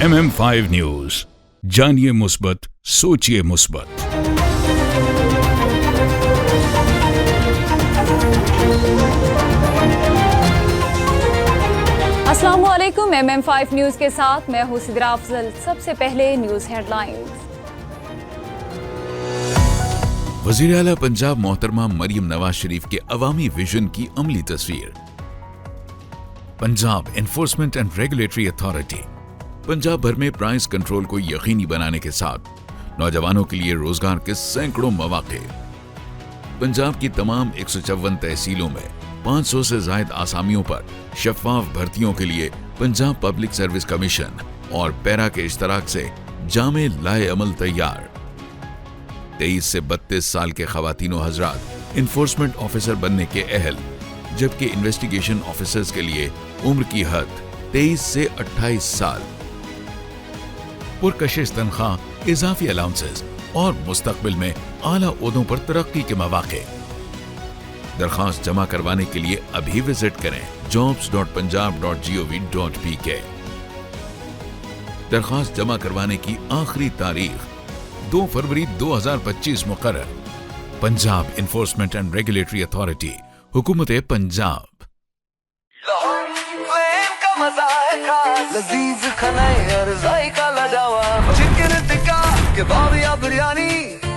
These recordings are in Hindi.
MM5 न्यूज, जानिए मुस्बत, सोचिए मुस्बत। अस्सलामुअलैकुम। MM5 न्यूज के साथ मैं हूं सिद्रा अफजल। सबसे पहले न्यूज हेडलाइंस। वज़ीर आला पंजाब मोहतरमा मरियम नवाज शरीफ के अवामी विजन की अमली तस्वीर। Punjab enforcement and regulatory authority Punjab भर में प्राइस कंट्रोल को यकीनी बनाने के साथ नौजवानों के लिए रोजगार के सैकड़ों मौके। पंजाब की तमाम 154 तहसीलों में 500 से ज्यादा आसामियों पर शफाफ भर्तियों के लिए पंजाब पब्लिक सर्विस कमीशन और पैरा के इश्तराक से जामे लाए अमल तैयार। 23 से 32 साल के खवातीनो हजरात इन्फोर्समेंट ऑफिसर बनने के अहल, जबकि इन्वेस्टिगेशन ऑफिसर्स के लिए उम्र की हद 23 से 28 साल। पुरकशिश तनख्वाह, इजाफी अलाउंसेस और मुस्तकबिल में आला ओहदों पर तरक्की के मौके। दरखास्त जमा करवाने के लिए अभी विजिट करें jobs.punjab.gov.pk। दरखास्त जमा करवाने की आखिरी तारीख 2 फरवरी 2025 मुकर्रर। Punjab enforcement and regulatory authority, हुकूमत पंजाब। मजा है खास, लजीज खाना और जायका लाजवाब, चिकन टिक्का कबाब या बिरयानी,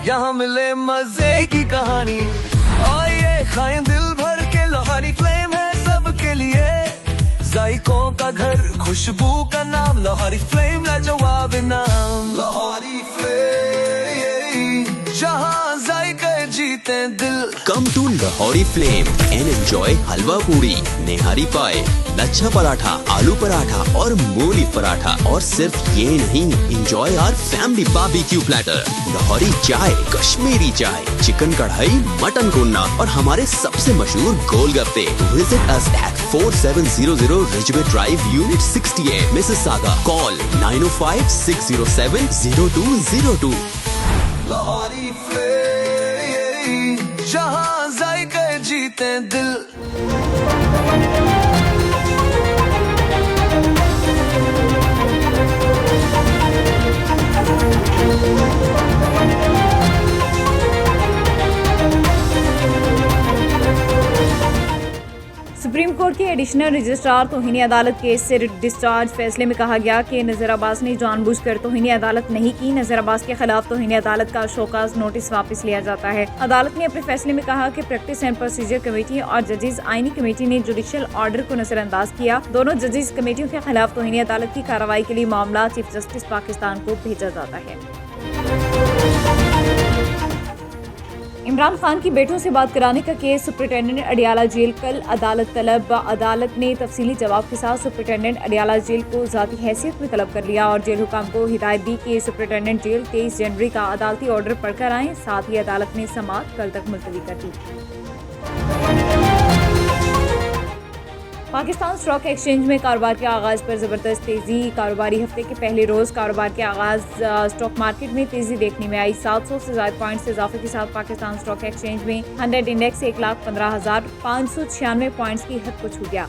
यहाँ मिले मजे की कहानी। आइए खाएं दिल भर के, लोहारी फ्लेम है सबके लिए, जायकों का घर, खुशबू का नाम, लोहारी फ्लेम लाजवाब नाम। लोहारी फ्लेम, जहाँ जायके जीते दिल। Come to Lahori Flame and enjoy हलवा पूरी, नेहारी पाए, लच्छा पराठा, आलू पराठा और मूली पराठा। और सिर्फ ये नहीं, enjoy our family barbecue platter, Lahori चाय, कश्मीरी चाय, चिकन कढ़ाई, मटन कोन्ना और हमारे सबसे मशहूर गोलगप्पे। Visit us at 4700 Ridgeway Drive, Unit 68, Mississauga. Call 905-607-0202. Lahori flame, जहाँ जायके जीते दिल। सुप्रीम कोर्ट के एडिशनल रजिस्ट्रार तौहीन अदालत केस से डिस्चार्ज फैसले में कहा गया कि नज़र अब्बास ने जानबूझकर तौहीन अदालत नहीं की। नज़र अब्बास के खिलाफ तौहीन अदालत का शोकाज नोटिस वापस लिया जाता है। अदालत ने अपने फैसले में कहा कि प्रैक्टिस एंड प्रोसीजर कमेटी और जजेस आईनी कमेटी ने जुडिशियल ऑर्डर को नजरअंदाज किया। दोनों जजेस कमेटियों के खिलाफ तौहीन अदालत की कार्रवाई के लिए मामला चीफ जस्टिस पाकिस्तान को भेजा जाता है। इमरान खान की बेटों से बात कराने का केस, सुप्रिंटेंडेंट अडियाला जेल कल अदालत तलब। अदालत ने तफसीली जवाब के साथ सुप्रिंटेंडेंट अडियाला जेल को ज़ाती हैसियत में तलब कर लिया और जेल हुकाम को हिदायत दी कि सुप्रिंटेंडेंट जेल 23 जनवरी का अदालती ऑर्डर पढ़कर आएँ। साथ ही अदालत ने समाअत कल तक मुलतवी कर दी। पाकिस्तान स्टॉक एक्सचेंज में कारोबार के आगाज पर जबरदस्त तेजी। कारोबारी हफ्ते के पहले रोज कारोबार के आगाज स्टॉक मार्केट में तेजी देखने में आई। 700 से ज्यादा पॉइंट्स से इजाफे के साथ पाकिस्तान स्टॉक एक्सचेंज में 100 इंडेक्स 1,15,596 पॉइंट्स की हद को छू गया।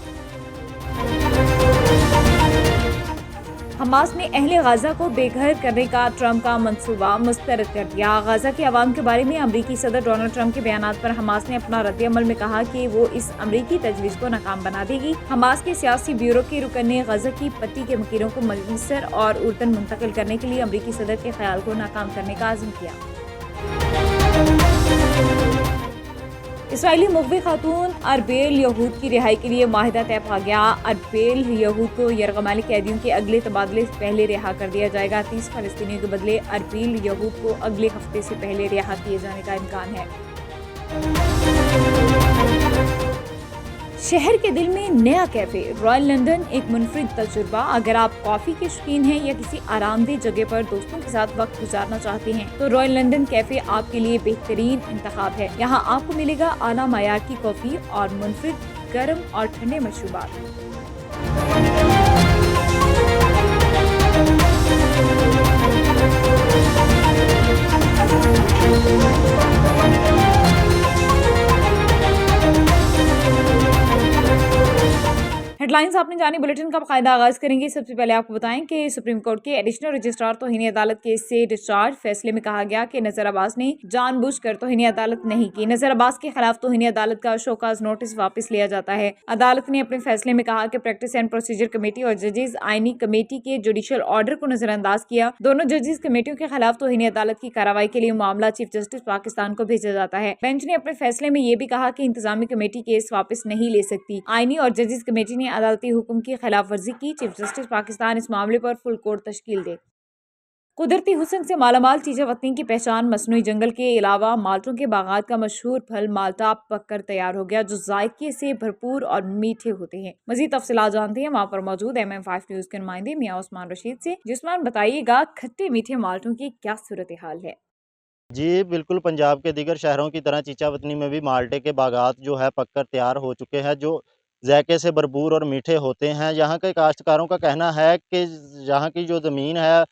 हमास ने अहले गाजा को बेघर करने का ट्रंप का मंसूबा मुस्तरद कर दिया। गाजा के अवाम के बारे में अमरीकी सदर डोनाल्ड ट्रंप के बयानात पर हमास ने अपना रद्द-ए-अमल में कहा कि वो इस अमरीकी तजवीज़ को नाकाम बना देगी। हमास के सियासी ब्यूरो के रुकन ने गाजा की पट्टी के मकीरों को मिस्र और उर्दन मुंतकिल करने के लिए अमरीकी सदर के ख्याल को नाकाम करने का आज़म किया। इसराइली मुग़वी खातून अरबेल यहूद की रिहाई के लिए माहिदा तय पा गया। अरबेल यहूद को यरगमाली कैदियों के अगले तबादले से पहले रिहा कर दिया जाएगा। 30 फलस्तीनियों के बदले अरबेल यहूद को अगले हफ्ते से पहले रिहा किए जाने का इम्कान है। शहर के दिल में नया कैफे, रॉयल लंदन, एक मुनफरिद तजुर्बा। अगर आप कॉफी के शौकीन हैं या किसी आरामदेह जगह पर दोस्तों के साथ वक्त गुजारना चाहते हैं तो रॉयल लंदन कैफे आपके लिए बेहतरीन इंतखाब है। यहाँ आपको मिलेगा आला मायार की कॉफी और मुनफरिद गर्म और ठंडे मशरूबात। हेडलाइंस आपने जानी, बुलेटिन का बाकायदा आगाज करेंगे। सबसे पहले आपको बताएं कि सुप्रीम कोर्ट के एडिशनल रजिस्ट्रार तौहीन अदालत केस से डिस्चार्ज फैसले में कहा गया कि नजर अब्बास ने जानबूझकर तौहीन अदालत नहीं की। नजर अब्बास के खिलाफ तौहीन अदालत का शोकाज नोटिस वापस लिया जाता है। अदालत ने अपने फैसले में कहा कि प्रैक्टिस एंड प्रोसीजर कमेटी और जजेस आईनी कमेटी के जुडिशियल ऑर्डर को नजरअंदाज किया। दोनों जजेस कमेटियों के खिलाफ तौहीन अदालत की कार्रवाई के लिए मामला चीफ जस्टिस पाकिस्तान को भेजा जाता है। बेंच ने अपने फैसले में ये भी कहा कि इंतजामी कमेटी केस वापस नहीं ले सकती। आईनी और जजेस कमेटी ने अदालती हुक्म की खिलाफ वर्जी की। चीफ जस्टिस पाकिस्तान इस मामले पर फुल कोर्ट तश्कील दे। कुदरती हुस्न से मालामाल चीजा वतनी की पहचान मसनूई जंगल के अलावा माल्टों के बागात का मशहूर फल माल्टा पककर तैयार हो गया, जो जायके से भरपूर और मीठे होते हैं। मजीद तफसीलात जानते हैं वहाँ पर मौजूद MM5 न्यूज के नुमाइंदे मियां उस्मान रशीद से। जिस्मान, बताइएगा खट्टे मीठे माल्टों की क्या सूरत हाल है? जी, बिल्कुल पंजाब के दीगर शहरों की तरह चीचावतनी में भी माल्टे के बागात जो है पककर तैयार हो चुके हैं, जो ज़ायके से भरपूर और मीठे होते हैं। यहाँ के काश्तकारों का कहना है कि यहाँ की जो ज़मीन है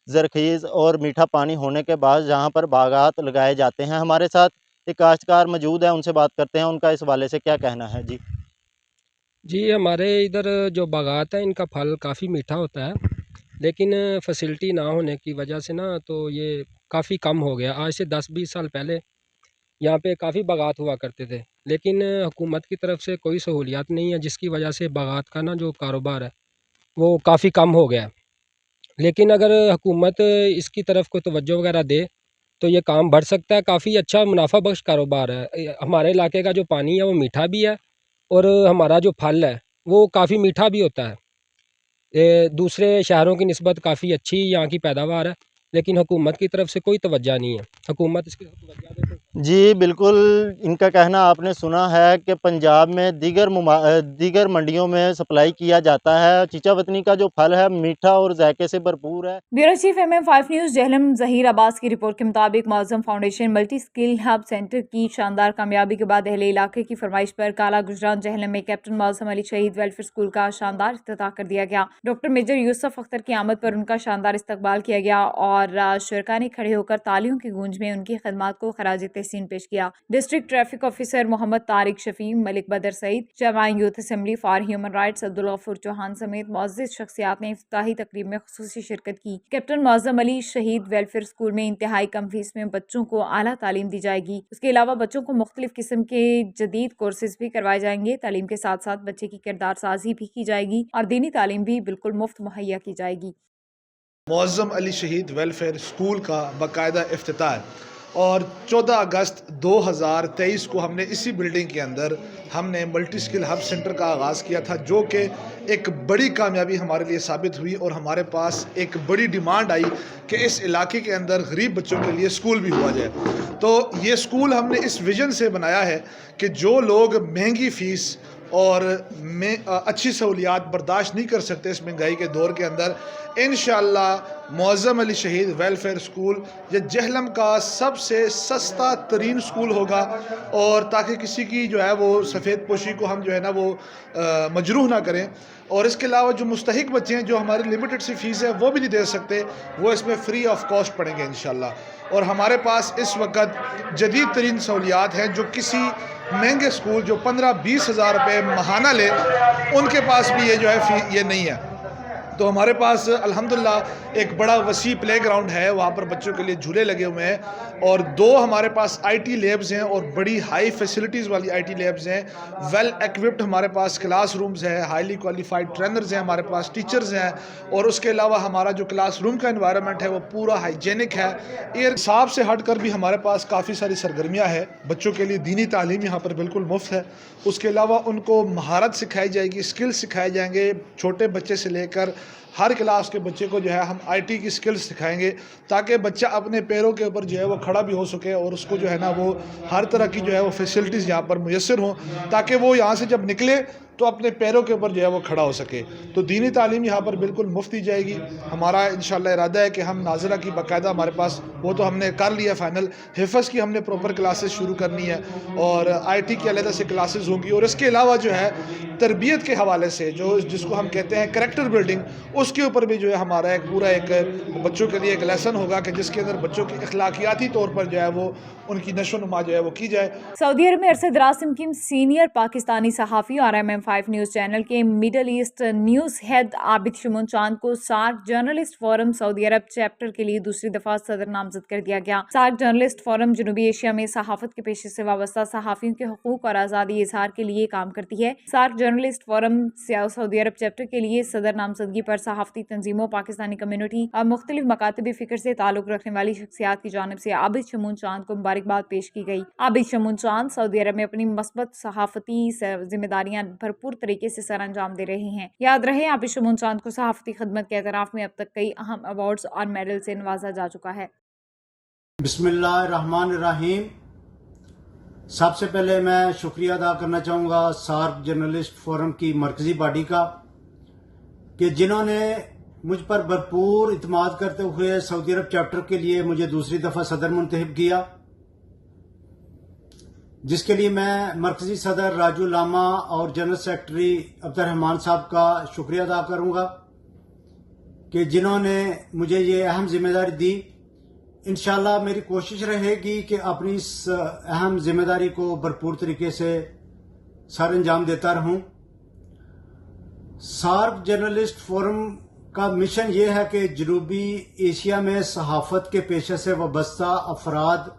ज़रख़ीज़ और मीठा पानी होने के बाद यहाँ पर बागात लगाए जाते हैं। हमारे साथ एक काश्तकार मौजूद है, उनसे बात करते हैं, उनका इस हवाले से क्या कहना है। जी, हमारे इधर जो बागात है इनका फल काफ़ी मीठा होता है, लेकिन फैसिलिटी ना होने की वजह से ना तो ये काफ़ी कम हो गया। आज से 10-20 साल पहले यहाँ पे काफ़ी बागात हुआ करते थे, लेकिन हुकूमत की तरफ से कोई सहूलियात नहीं है, जिसकी वजह से बागात का ना जो कारोबार है वो काफ़ी कम हो गया है। लेकिन अगर हुकूमत इसकी तरफ कोई तवज्जो वगैरह दे तो ये काम बढ़ सकता है। काफ़ी अच्छा मुनाफा बख्श कारोबार है। हमारे इलाके का जो पानी है वो मीठा भी है और हमारा जो फल है वो काफ़ी मीठा भी होता है। दूसरे शहरों की निस्बत काफ़ी अच्छी यहाँ की पैदावार है, लेकिन हुकूमत की तरफ से कोई तवज्जो नहीं है। हुकूमत इसकी तवज्जो दे तो। जी, बिल्कुल इनका कहना आपने सुना है कि पंजाब में दीगर मंडियों में सप्लाई किया जाता है। चीचावतनी का जो फल है मीठा और जायके से भरपूर है। Bureau chief MM5 news Jhelum Zaheer Abbas की रिपोर्ट के मुताबिक Mauzam foundation multi skill hub centre की शानदार कामयाबी के बाद अहले इलाके की फरमाइश पर काला गुजरान जहलम में कैप्टन मौज़म अली शहीद वेलफेयर स्कूल का शानदार इफ्तिताह कर दिया गया। डॉक्टर मेजर यूसुफ अख्तर की आमद पर उनका शानदार इस्तकबाल किया गया और शुरका ने खड़े होकर तालियों की गूंज में उनकी खदमात को खराज तहसीन पेश किया। District traffic officer Mohammad Tariq Shafi, Malik Badar Saeed, chairman youth assembly for human rights Abdul Ghafoor Chauhan समेत मुअज़्ज़िज़ शख्सियात ने इफ्तिताही तकरीब में खुसूसी शिरकत की। कैप्टन मौज़म अली शहीद वेलफेयर स्कूल में इंतहाई कम फीस में बच्चों को आला तालीम दी जाएगी। उसके अलावा बच्चों को मुख्तलिफ किस्म के जदीद कोर्सेज भी करवाए जाएंगे। तालीम के साथ साथ बच्चे की किरदार साजी भी की जाएगी और दीनी तालीम भी बिल्कुल मुफ्त मुहैया की जाएगी। मौज़म अली शहीद वेलफेयर स्कूल का बाकायदा इफ्तिताह और 14 अगस्त 2023 को हमने इसी बिल्डिंग के अंदर हमने मल्टी स्किल हब सेंटर का आगाज़ किया था, जो कि एक बड़ी कामयाबी हमारे लिए साबित हुई और हमारे पास एक बड़ी डिमांड आई कि इस इलाके के अंदर गरीब बच्चों के लिए स्कूल भी हुआ जाए। तो ये स्कूल हमने इस विज़न से बनाया है कि जो लोग महंगी फ़ीस और अच्छी सहूलियात बर्दाश्त नहीं कर सकते इस महंगाई के दौर के अंदर, इंशाअल्लाह मौज़म अली शहीद वेलफेयर स्कूल ये जहलम का सबसे सस्ता तरीन स्कूल होगा, और ताकि किसी की जो है वो सफ़ेद पोशी को हम जो है ना वो मजरूह ना करें। और इसके अलावा जो मुस्तहिक बच्चे हैं जो हमारी लिमिटेड सी फ़ीस है वो भी नहीं दे सकते, वो इसमें फ्री ऑफ कॉस्ट पढ़ेंगे इंशाअल्लाह। और हमारे पास इस वक्त जदीद तरीन सहूलियात हैं जो किसी महंगे स्कूल जो 15-20 हज़ार रुपये माहाना ले उनके पास भी ये जो है फ़ी ये नहीं है। तो हमारे पास अल्हम्दुलिल्लाह एक बड़ा वसी प्लेग्राउंड है, वहाँ पर बच्चों के लिए झूले लगे हुए हैं और 2 हमारे पास IT लैब्स हैं और बड़ी हाई फैसिलिटीज़ वाली IT लैब्स हैं। वेल एक्विप्ड हमारे पास क्लास रूम्स हैं, हाईली क्वालिफाइड ट्रेनर्स हैं, हमारे पास टीचर्स हैं और उसके अलावा हमारा जो क्लास रूम का एनवायरनमेंट है वो पूरा हाइजेनिक है। एयर साहब से हट कर भी हमारे पास काफ़ी सारी सरगर्मियाँ हैं। बच्चों के लिए दीनी तालीम यहाँ पर बिल्कुल मुफ्त है। उसके अलावा उनको महारत सिखाई जाएगी, स्किल्स सिखाए जाएंगे। छोटे बच्चे से लेकर हर क्लास के बच्चे को जो है हम IT की स्किल्स सिखाएंगे ताकि बच्चा अपने पैरों के ऊपर जो है वो खड़ा भी हो सके और उसको जो है ना वो हर तरह की जो है वो फैसिलिटीज़ यहाँ पर मुयस्सर हों ताकि वो यहाँ से जब निकले तो अपने पैरों के ऊपर जो है वो खड़ा हो सके। तो दीनी तालीम यहाँ पर बिल्कुल मुफ्त दी जाएगी। हमारा इंशाल्लाह इरादा है कि हम नाज़िरा की बाकायदा हमारे पास वो तो हमने कर लिया फाइनल, हिफ़्ज़ की हमने प्रॉपर क्लासेस शुरू करनी है और IT की अलग से क्लासेस होंगी। और इसके अलावा जो है तरबियत के हवाले से जो जिसको हम कहते हैं करैक्टर बिल्डिंग, उसके ऊपर भी जो है हमारा एक पूरा एक बच्चों के लिए एक लेसन होगा कि जिसके अंदर बच्चों की अखलाकियाती तौर पर जो है वो उनकी नशो नुमा जो है वो की जाए। सऊदी अरब में अरसे दराज से मुकीम सीनियर पाकिस्तानी सहाफ़ी और MM5 MM5 न्यूज़ चैनल के middle east news head Abid Shamoon चांद को सार्क जर्नलिस्ट फोरम सऊदी अरब चैप्टर के लिए दूसरी दफा सदर नामजद कर दिया गया। सार्क जर्नलिस्ट फोरम जनूबी एशिया में सहाफत के पेशे से वाबस्ता सहाफियों के हुकूक और आज़ादी इजहार के लिए काम करती है। सार्क जर्नलिस्ट फोरम सऊदी अरब चैप्टर के लिए सदर नामजदगी पर सहाफती तंजीमों, पाकिस्तानी कम्युनिटी और मुख्तलिफ मकातबी फिक्र से ताल्लुक रखने वाली शख्सियात की जानिब से आबिद शमून चांद को मुबारकबाद पेश की गई। आबिद शमून चांद सऊदी अरब में अपनी मस्बत सहाफती जिम्मेदारियां भरपूर तरीके से सर अंजाम दे रहे हैं। याद रहे, आबिद शमून चांद को सहाफती खिदमत के एतराफ़ में अब तक कई अहम अवार्ड्स और मेडल से नवाजा जा चुका है। बिस्मिल्लाहिर्रहमानिर्रहीम। सबसे पहले मैं शुक्रिया अदा करना चाहूँगा सार्क जर्नलिस्ट फोरम की मरकजी बॉडी का कि जिन्होंने मुझ पर भरपूर इत्मीनान करते हुए सऊदी अरब चैप्टर के लिए मुझे दूसरी दफ़ा सदर मुंतखब किया, जिसके लिए मैं मरकजी सदर राजू लामा और जनरल सेक्रेटरी अब्दुर्रहमान साहब का शुक्रिया अदा करूंगा कि जिन्होंने मुझे ये अहम जिम्मेदारी दी। इंशाल्लाह मेरी कोशिश रहेगी कि अपनी इस अहम जिम्मेदारी को भरपूर तरीके से सर अंजाम देता रहूं। सार्क जर्नलिस्ट फोरम का मिशन ये है कि जनूबी एशिया में सहाफत के पेशे से वाबस्ता अफराद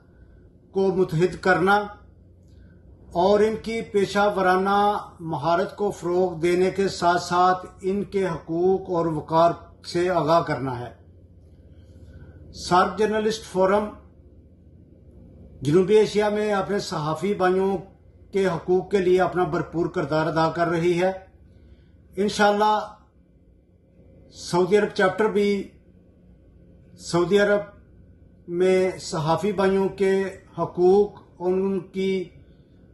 को मुत्तहिद करना और इनकी पेशा वराना महारत को फ़रोग़ देने के साथ साथ इनके हकूक़ और वक़ार से आगाह करना है। सार्क जर्नलिस्ट फोरम जनूबी एशिया में अपने सहाफ़ी भाइयों के हकूक़ के लिए अपना भरपूर किरदार अदा कर रही है। इंशाअल्लाह सऊदी अरब चैप्टर भी सऊदी अरब में सहाफ़ी भाइयों के हकूक़ और उनकी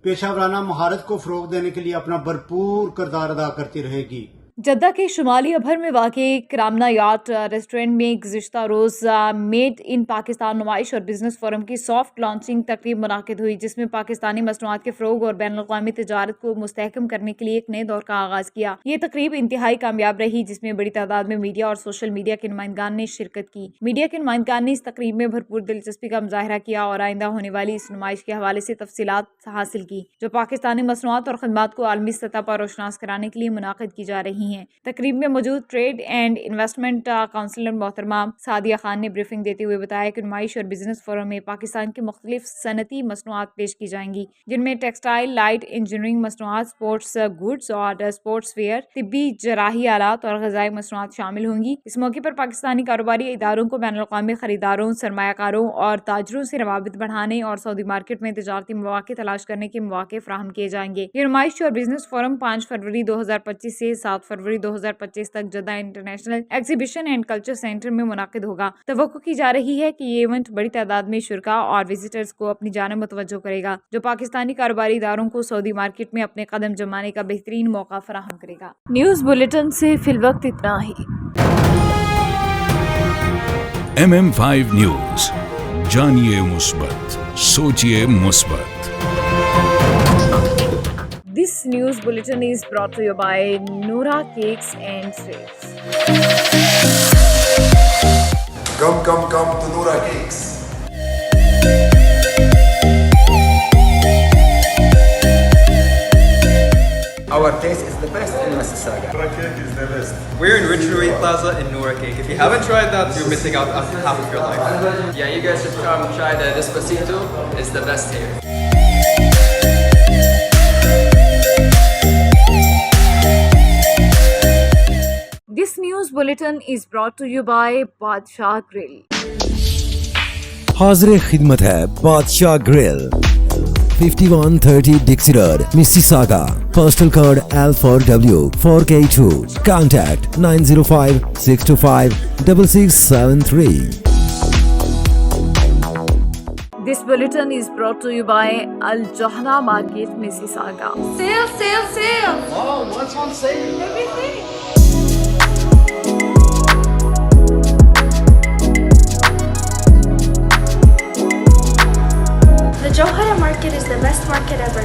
पेशा वराना महारत को फ़रोग़ देने के लिए अपना भरपूर किरदार अदा करती रहेगी। जद्दा के शुमाली अभर में वाक़े करामना याट रेस्टोरेंट में गुज़िश्ता रोज़ मेड इन पाकिस्तान नुमाइश और बिजनेस फोरम की सॉफ्ट लॉन्चिंग तकरीब मुनाकिद हुई, जिसमें पाकिस्तानी मसनूआत के फ़रोग़ और बैनुल-अक़वामी तिजारत को मुस्तहकम करने के लिए एक नए दौर का आगाज़ किया। ये तकरीब इंतहाई कामयाब रही, जिसमें बड़ी तादाद में मीडिया और सोशल मीडिया के नुमाइंदगान ने शिरकत की। मीडिया के नुमाइंदगान ने इस तकरीब में भरपूर दिलचस्पी का मुजाहरा किया और आइंदा होने वाली इस नुमाइश के हवाले से तफसीलात हासिल की, जो पाकिस्तानी मसनूआत और खदमात को आलमी सतह पर रोशनास कराने के लिए मुनाकिद की जा रही हैं। तकरीब में मौजूद ट्रेड एंड इन्वेस्टमेंट काउंसलर मोहतरमा सादिया खान ने ब्रीफिंग देते हुए बताया कि नुमाइश और बिजनेस फोरम में पाकिस्तान की मुख्तलिफ सनती मसनूआत पेश की जाएंगी, जिनमें टेक्सटाइल, लाइट इंजीनियरिंग मसनूआत, स्पोर्ट्स गुड्स और स्पोर्ट्स वेयर, तिब्बी जराही आलात और ग़िज़ाई मसनूआत शामिल होंगी। इस मौके पर पाकिस्तानी कारोबारी इदारों को बैनुल-अक़वामी खरीदारों, सरमायाकारों और ताजरों से रवाबित बढ़ाने और सऊदी मार्केट में तिजारती मौक़े तलाश करने के मौक़े फ़राहम किए जाएंगे। ये नुमाइश और बिजनेस फोरम 5 फरवरी 2025 से 7 फरवरी 2025 तक Jeddah international exhibition and culture centre में मुनाकिद होगा। तवक्को की जा रही है कि ये इवेंट बड़ी तादाद में शुरका और विजिटर्स को अपनी जानिब मुतवज्जो करेगा, जो पाकिस्तानी कारोबारी इदारों को सऊदी मार्केट में अपने कदम जमाने का बेहतरीन मौका फराहम करेगा। न्यूज़ बुलेटिन से फिलवक्त इतना ही। MM5 न्यूज, जानिए मुस्बत, सोचिए मुस्बत। This news bulletin is brought to you by Noura Cakes and Sweets. Come to Noura Cakes. Our taste is the best in Mississauga. Noura Cake is the best. We're in Rich Rui Plaza in Noura Cake. If you haven't tried that, you're missing out on half of your life. Yeah, you guys should come try the Despacito. It's the best here. This news bulletin is brought to you by Badshah Grill. हाज़िर खिदमत है बादशाह grill, 5130 Dixie Road, Mississauga. Postal code L4W 4K2. Contact 905-625-6673. This bulletin is brought to you by Al Johna Market, Mississauga. Sale! Oh, what's on sale? Everything! The Johara market is the best market ever.